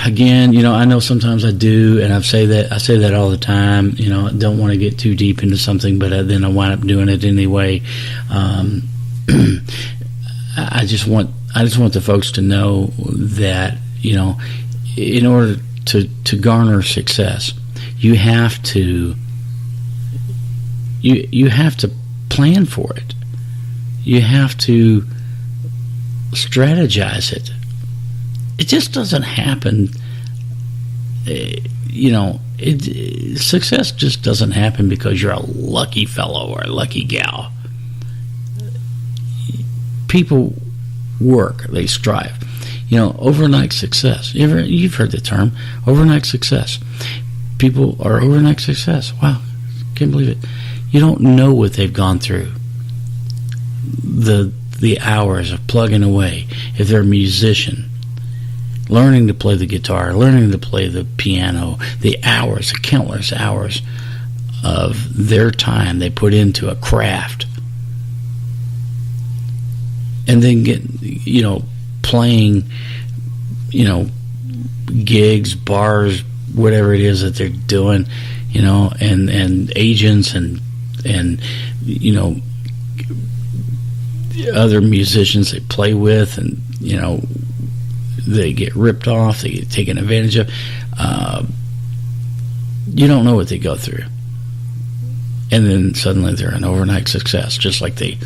again, I know sometimes I do, and I say that all the time. I don't want to get too deep into something, but then I wind up doing it anyway. I just want the folks to know that in order to garner success, you have to plan for it. You have to strategize it. It just doesn't happen. Success just doesn't happen because you're a lucky fellow or a lucky gal. People work, they strive. Overnight success. You've heard the term, overnight success. People are overnight success. Wow, can't believe it. You don't know what they've gone through. The hours of plugging away. If they're a musician, learning to play the guitar, learning to play the piano, the hours, the countless hours of their time they put into a craft. And then get, playing, gigs, bars, whatever it is that they're doing, and agents and other musicians they play with, and, they get ripped off, they get taken advantage of. You don't know what they go through. And then suddenly they're an overnight success, just like they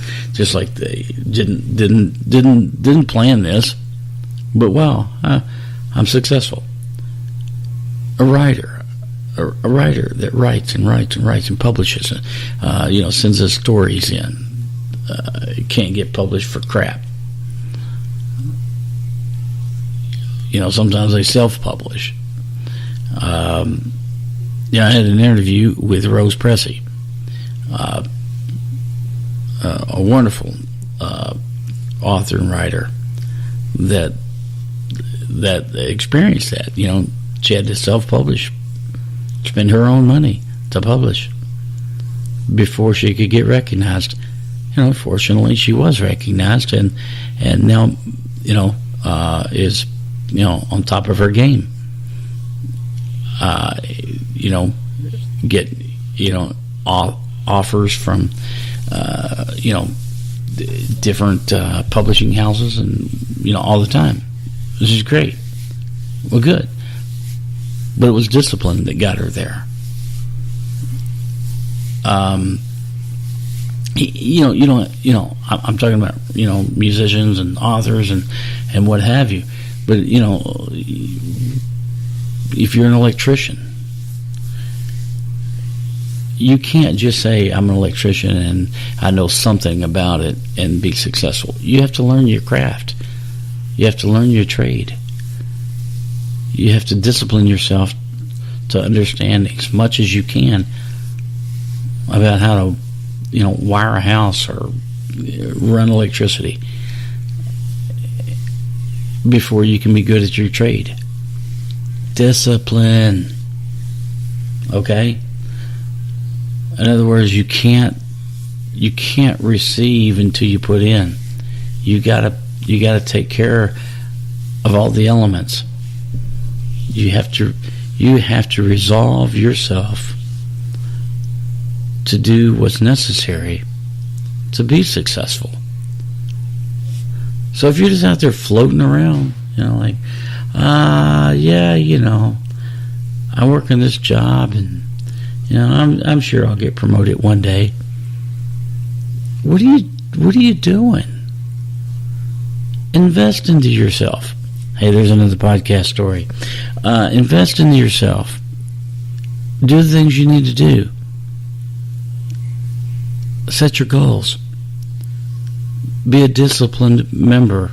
didn't plan this, but wow, I'm successful. A writer that writes and publishes, sends his stories in, can't get published for crap. Sometimes they self-publish. I had an interview with Rose Pressey. A wonderful author and writer that experienced that. She had to self-publish, spend her own money to publish before she could get recognized. Fortunately, she was recognized, and now is on top of her game. Get offers from different publishing houses, and all the time. This is great. Well, good, but it was discipline that got her there. I'm talking about musicians and authors and what have you, but if you're an electrician, you can't just say, I'm an electrician and I know something about it and be successful. You have to learn your craft. You have to learn your trade. You have to discipline yourself to understand as much as you can about how to, wire a house or run electricity before you can be good at your trade. Discipline. Okay? In other words, you can't receive until you put in. You gotta take care of all the elements. You have to resolve yourself to do what's necessary to be successful. So if you're just out there floating around, I work in this job and I'm sure I'll get promoted one day. What are you doing? Invest into yourself. Hey, there's another podcast story. Invest into yourself. Do the things you need to do. Set your goals. Be a disciplined member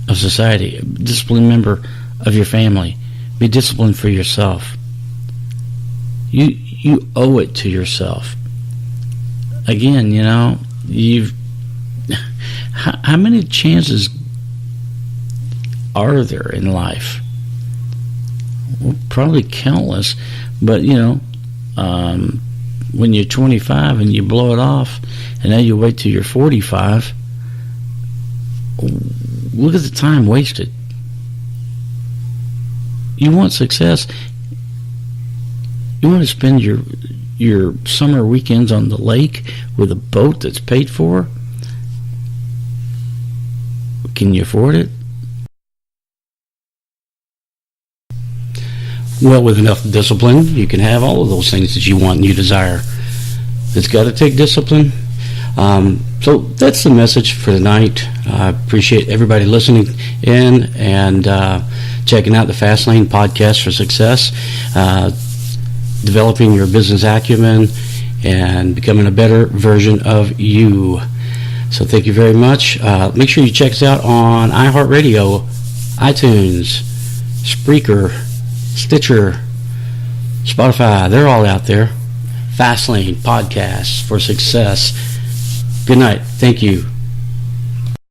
of society, a disciplined member of your family. Be disciplined for yourself. You owe it to yourself. Again, how many chances are there in life? Well, probably countless, but when you're 25 and you blow it off, and now you wait till you're 45, look at the time wasted. You want success. You want to spend your summer weekends on the lake with a boat that's paid for? Can you afford it? Well, with enough discipline, you can have all of those things that you want and you desire. It's got to take discipline. So that's the message for tonight. I appreciate everybody listening in and checking out the Fastlane Podcast for Success, developing your business acumen, and becoming a better version of you. So thank you very much. Make sure you check us out on iHeartRadio, iTunes, Spreaker, Stitcher, Spotify. They're all out there. Fastlane Podcast for Success. Good night. Thank you.